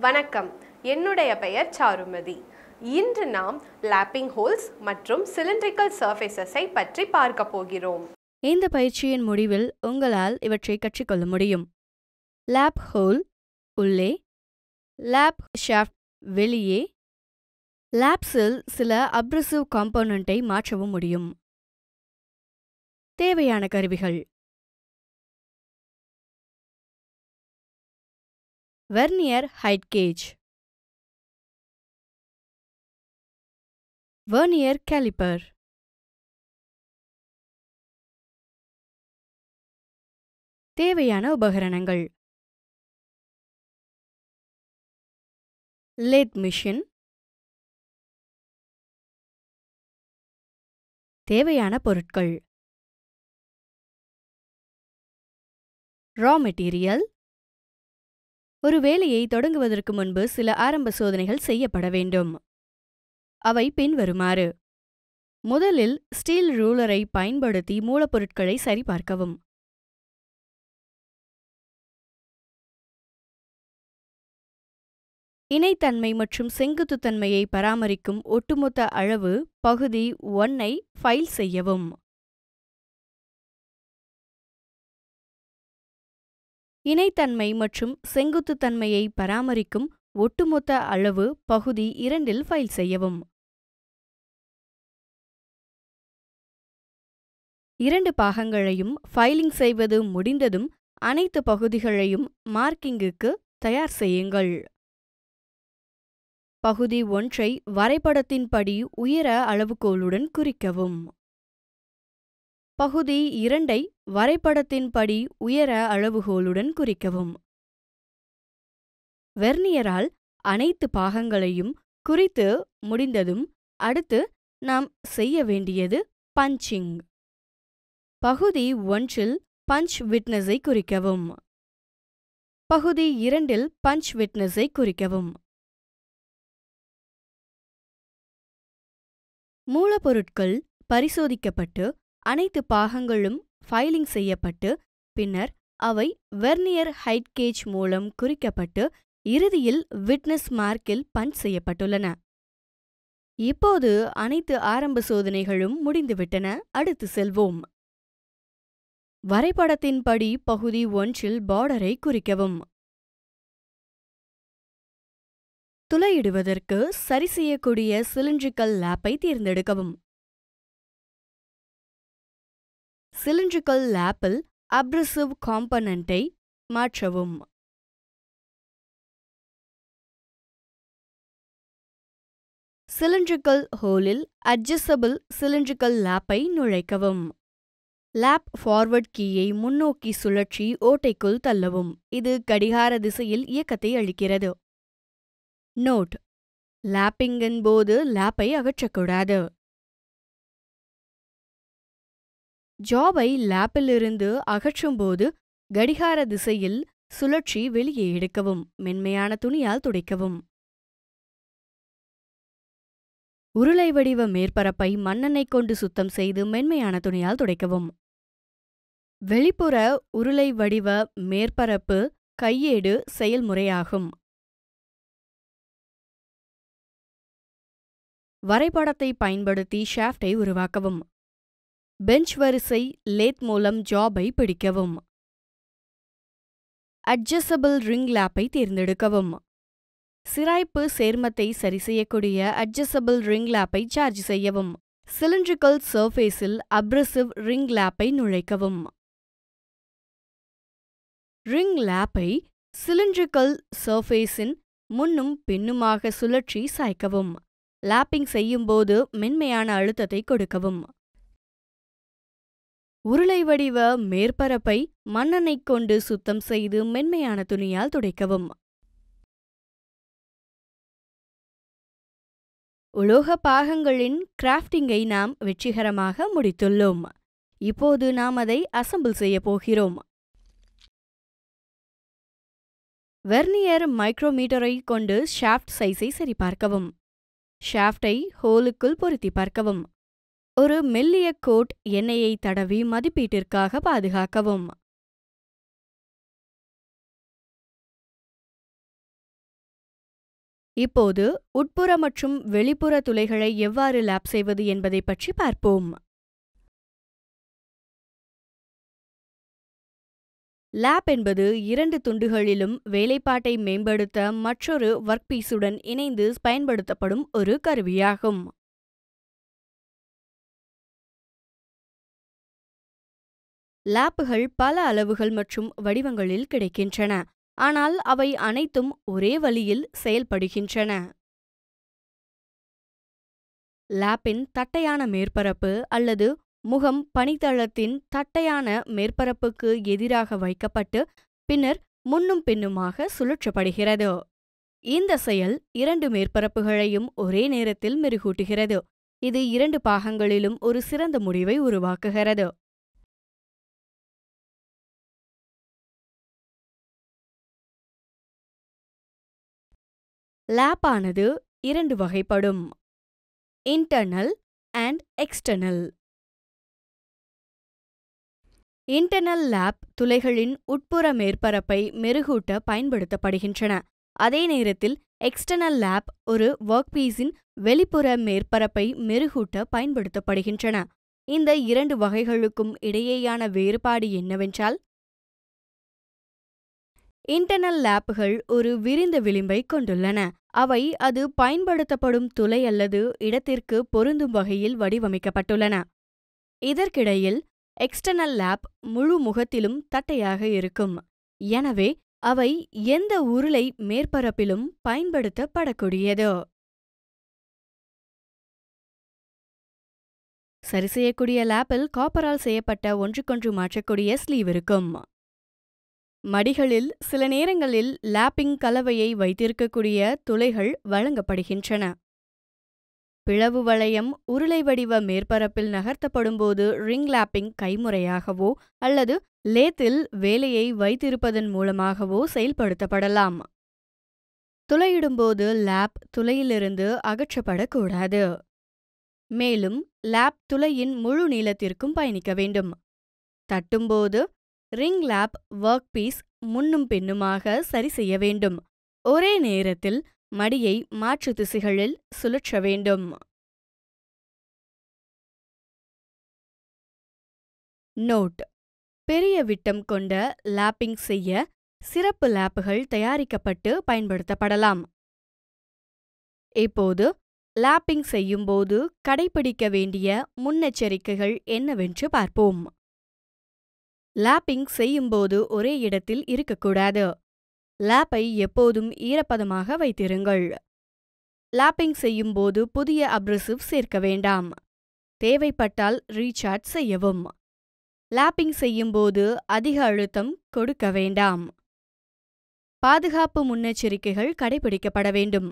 வணக்கம், என்னுடைய பெயர் சாருமதி. இன்று நாம் லாப்பிங் ஹோல்ஸ் மற்றும் சிலிண்ட்ரிக்கல் சர்ஃபேசஸை பற்றி பார்க்க போகிறோம். இந்த பயிற்சியின் முடிவில் உங்களால் இவற்றை கற்றுக்கொள்ள முடியும். லாப் ஹோல் உள்ளே, லாப் ஷாஃப்ட் வெளியே. லாப்ஸில் சில அப்ரசிவ் காம்போனண்ட்டை மாற்றவும் முடியும். தேவையான கருவிகள்: vernier height gauge, vernier caliper, தேவையான உபகரணங்கள்: லேத் மிஷின், தேவையான பொருட்கள்: ரா மெட்டீரியல். ஒரு வேலையை தொடங்குவதற்கு முன்பு சில ஆரம்ப சோதனைகள் செய்யப்பட வேண்டும். அவை பின்வருமாறு: முதலில் ஸ்டீல் ரூலரை பயன்படுத்தி மூலப்பொருட்களை சரிபார்க்கவும். இணைத்தன்மை மற்றும் செங்குத்துத்தன்மையை பராமரிக்கும் ஒட்டுமொத்த அளவு பகுதி 1 ஐ ஃபைல் செய்யவும். இணைத்தன்மை மற்றும் செங்குத்துத்தன்மையை பராமரிக்கும் ஒட்டுமொத்த அளவு பகுதி 2 இல் ஃபைல் செய்யவும். இரண்டு பாகங்களையும் ஃபைலிங் செய்வது முடிந்ததும் அனைத்து பகுதிகளையும் மார்க்கிங்குக்கு தயார் செய்யுங்கள். பகுதி 1 ஐ வரைபடத்தின்படி உயர அளவுகோலுடன் குறிக்கவும். பகுதி 2 ஐ வரைபடத்தின்படி உயர அளவுகோலுடன் குறிக்கவும். வெர்னியரால் அனைத்து பாகங்களையும் குறித்து முடிந்ததும் அடுத்து நாம் செய்ய வேண்டியது பஞ்சிங். பகுதி 1 இல் பஞ்ச் விட்னஸை குறிக்கவும். பகுதி 2 இல் பஞ்ச் விட்னஸை குறிக்கவும். மூலப்பொருட்கள் பரிசோதிக்கப்பட்டு அனைத்து பாகங்களும் ஃபைலிங் செய்யப்பட்டு பின்னர் அவை வெர்னியர் ஹைட் கேஜ் மூலம் குறிக்கப்பட்டு இறுதியில் விட்னஸ் மார்க்கில் பஞ்ச் செய்யப்பட்டுள்ளன. இப்போது அனைத்து ஆரம்ப சோதனைகளும் முடிந்துவிட்டன. அடுத்து செல்வோம். வரைபடத்தின்படி பகுதி 1 இல் பார்டரை குறிக்கவும். துளையிடுவதற்கு சரிசெய்யக்கூடிய சிலிண்ட்ரிக்கல் லாப்பை தேர்ந்தெடுக்கவும். சிலிண்ட்ரிக்கல் லாப்பில் அப்ரசிவ் காம்போனண்ட்டை மாற்றவும். சிலிண்ட்ரிக்கல் ஹோலில் அட்ஜஸ்டபிள் சிலிண்ட்ரிக்கல் லாப்பை நுழைக்கவும். லாப் ஃபார்வர்ட் கீயை முன்னோக்கி சுழற்றி ஓட்டைக்குள் தள்ளவும். இது கடிகார திசையில் இயக்கத்தை அளிக்கிறது. நோட்: லாப்பிங்கின் போது லாப்பை அகற்றக்கூடாது. ஜாபை லாப்பிலிருந்து அகற்றும்போது கடிகார திசையில் சுழற்றி வெளியே எடுக்கவும். மென்மையான துணியால் துடைக்கவும். உருளை வடிவ மேற்பரப்பை மண்ணெண்ணெய் கொண்டு சுத்தம் செய்து மென்மையான துணியால் துடைக்கவும். வெளிப்புற உருளை வடிவ மேற்பரப்பு கையேடு செயல்முறையாகும். வரைபடத்தை பயன்படுத்தி ஷாஃப்டை உருவாக்கவும். பெஞ்ச் வரிசை லேத் மூலம் ஜாபை பிடிக்கவும். அட்ஜஸ்டபிள் ரிங் லாப்பை தேர்ந்தெடுக்கவும். சிராய்ப்பு சேர்மத்தை சரிசெய்யக்கூடிய அட்ஜஸ்டபிள் ரிங் லாப்பை சார்ஜ் செய்யவும். சிலிண்ட்ரிக்கல் சர்ஃபேஸில் அப்ரசிவ் ரிங் லாப்பை நுழைக்கவும். ரிங் லாப்பை சிலிண்ட்ரிக்கல் சர்ஃபேஸின் முன்னும் பின்னுமாக சுழற்றி சாய்க்கவும். லாப்பிங் செய்யும்போது மென்மையான அழுத்தத்தை கொடுக்கவும். உருளை வடிவ மேற்பரப்பை மண்ணெண்ணெய் கொண்டு சுத்தம் செய்து மென்மையான துணியால் துடைக்கவும். உலோக பாகங்களின் கிராஃப்டிங்கை நாம் வெற்றிகரமாக முடித்துள்ளோம். இப்போது நாம் அதை அசெம்பிள் செய்ய போகிறோம். வெர்னியர் மைக்ரோமீட்டரை கொண்டு ஷாஃப்ட் சைஸை சரிபார்க்கவும். ஷாஃப்டை ஹோலுக்குள் பொருத்தி பார்க்கவும். ஒரு மெல்லிய கோட் எண்ணெயை தடவி மதிப்பீட்டிற்காக பாதுகாக்கவும். இப்போது உட்புற மற்றும் வெளிப்புற துளைகளை எவ்வாறு லேப் செய்வது என்பதை பற்றி பார்ப்போம். லேப் என்பது 2 துண்டுகளிலும் வேலைப்பாட்டை மேம்படுத்த மற்றொரு ஒர்க்பீஸுடன் இணைந்து பயன்படுத்தப்படும் ஒரு கருவியாகும். லேப்புகள் பல அளவுகள் மற்றும் வடிவங்களில் கிடைக்கின்றன, ஆனால் அவை அனைத்தும் ஒரே வழியில் செயல்படுகின்றன. லேப்பின் தட்டையான மேற்பரப்பு அல்லது முகம் பணித்தளத்தின் தட்டையான மேற்பரப்புக்கு எதிராக வைக்கப்பட்டு பின்னர் முன்னும் பின்னுமாக சுழற்றப்படுகிறது. இந்த செயல் 2 மேற்பரப்புகளையும் ஒரே நேரத்தில் மெருகூட்டுகிறது. இது 2 பாகங்களிலும் ஒரு சிறந்த முடிவை உருவாக்குகிறது. லேப் ஆனது 2 வகைப்படும்: internal and external. Internal lap துளைகளின் உட்புற மேற்பரப்பை மெருகூட்ட பயன்படுத்தப்படுகின்றன. அதே நேரத்தில் எக்ஸ்டர்னல் லேப் ஒரு ஒர்க்பீஸின் வெளிப்புற மேற்பரப்பை மெருகூட்ட பயன்படுத்தப்படுகின்றன. இந்த 2 வகைகளுக்கும் இடையேயான வேறுபாடு என்னவென்றால், இன்டர்னல் லேப்புகள் ஒரு விரிந்த விளிம்பை கொண்டுள்ளன. அவை அது பயன்படுத்தப்படும் துளை அல்லது இடத்திற்கு பொருந்தும் வகையில் வடிவமைக்கப்பட்டுள்ளன. இதற்கிடையில் எக்ஸ்டர்னல் லேப் முழு முகத்திலும் தட்டையாக இருக்கும். எனவே அவை எந்த உருளை மேற்பரப்பிலும் பயன்படுத்தப்படக்கூடியது. சரிசெய்யக்கூடிய லேப்பில் காப்பரால் செய்யப்பட்ட ஒன்றுக்கொன்று மாற்றக்கூடிய ஸ்லீவ் இருக்கும். மடிகளில் சில நேரங்களில் லேப்பிங் கலவையை வைத்திருக்கக்கூடிய துளைகள் வழங்கப்படுகின்றன. பிளவு வளையம் உருளை வடிவ மேற்பரப்பில் நகர்த்தப்படும்போது ரிங் லேப்பிங் கைமுறையாகவோ அல்லது லேத்தில் வேலையை வைத்திருப்பதன் மூலமாகவோ செயல்படுத்தப்படலாம். துளையிடும்போது லேப் துளையிலிருந்து அகற்றப்படக்கூடாது. மேலும் லேப் துளையின் முழு நீளத்திற்கும் பயணிக்க வேண்டும். தட்டும்போது ரிங் லேப் ஒர்க்பீஸ் முன்னும் பின்னுமாக சரி செய்ய வேண்டும். ஒரே நேரத்தில் மடியை மாற்று திசைகளில் சுழற்ற வேண்டும். நோட்: பெரிய விட்டம் கொண்ட லேப்பிங் செய்ய சிறப்பு லேப்புகள் தயாரிக்கப்பட்டு பயன்படுத்தப்படலாம். இப்போது லேப்பிங் செய்யும்போது கடைபிடிக்க வேண்டிய முன்னெச்சரிக்கைகள் என்னவென்று பார்ப்போம். லேப்பிங் செய்யும்போது ஒரே இடத்தில் இருக்கக்கூடாது. லேப்பை எப்போதும் ஈரப்பதமாக வைத்திருங்கள். லேப்பிங் செய்யும்போது புதிய அப்ரெசிவ் சேர்க்க வேண்டாம். தேவைப்பட்டால் ரீசார்ஜ் செய்யவும். லேப்பிங் செய்யும்போது அதிக அழுத்தம் கொடுக்க வேண்டாம். பாதுகாப்பு முன்னெச்சரிக்கைகள் கடைபிடிக்கப்பட வேண்டும்.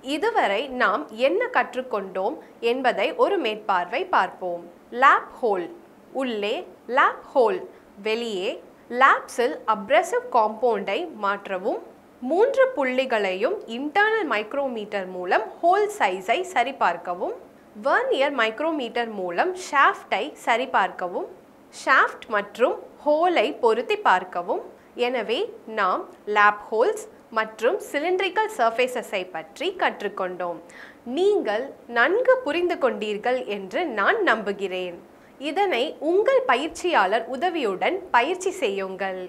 இதுவரை நாம் என்ன கற்றுக்கொண்டோம் என்பதை ஒரு மேற்பார்வை பார்ப்போம். லேப் ஹோல் உள்ளே, லேப் ஹோல் வெளியே. லேப்ஸில் அப்ரெசிவ் காம்பவுண்டை மாற்றவும். 3 புள்ளிகளையும் இன்டர்னல் மைக்ரோமீட்டர் மூலம் ஹோல் சைஸை சரிபார்க்கவும். வெர்னியர் மைக்ரோமீட்டர் மூலம் ஷாஃப்டை சரிபார்க்கவும். ஷாஃப்ட் மற்றும் ஹோலை பொருத்தி பார்க்கவும். எனவே நாம் லேப் ஹோல்ஸ் மற்றும் சிலிண்ட்ரிக்கல் சர்ஃபேசஸை பற்றி கற்றுக்கொண்டோம். நீங்கள் நன்கு புரிந்து கொண்டீர்கள் என்று நான் நம்புகிறேன். இதனை உங்கள் பயிற்சியாளர் உதவியுடன் பயிற்சி செய்யுங்கள்.